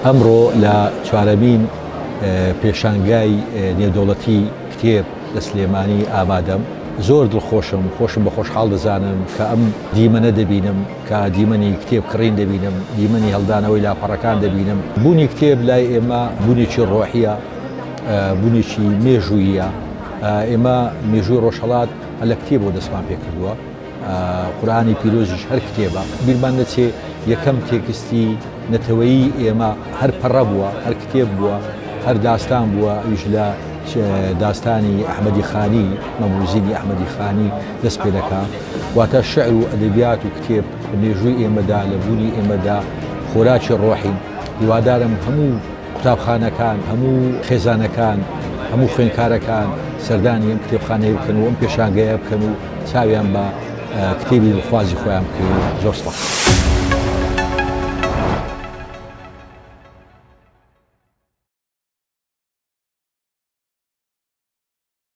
ئەمڕۆ لە چوارەمین پێشانگای نێودەوڵەتی کتێب لە سلێمانی ئامادەم. زۆر دڵخۆشم بە خۆشحاڵ دەزانم کە ئەم دیمەنە دەبینم کە دیمەنی کتێب کڕین دەبینم، دیمەنی هەڵدانەوەی لاپەڕەکان دەبینم. بوونی کتێب لای ئێمە بوونێکی ڕۆحیە، بوونێکی مێژوویە. ئێمە مێژووی ڕۆژهەڵات لە کتێبەوە دەستمان پێ کردووە. قورئانی پیرۆزیش هەر کتێبە. بیرمان نەچێ یەکەم تێکستی نەتەوەیی ئێمە هەر پەڕە بووە، هەر کتێب بووە، هەر داستان بووە. ئەویش لە داستانی ئەحمەدی خانی، مەموزینی ئەحمەدی خانی دەست پێ دەکا. واتە شعر و ئەدەبیات و کتێب لە مێژووی ئێمەدا، لە بوونی ئێمەدا خۆراکی ڕۆحین. هیوادارم هەموو قوتابخانەکان، هەموو خێزانەکان، هەموو خوێندکارەکان سەردانی ئەم کتێبخانەیە بکەن و ئەم پێشانگەیە بکەن و چاویان بە کتێبی دڵخوازی خۆیان بکەن. زۆر سپاس.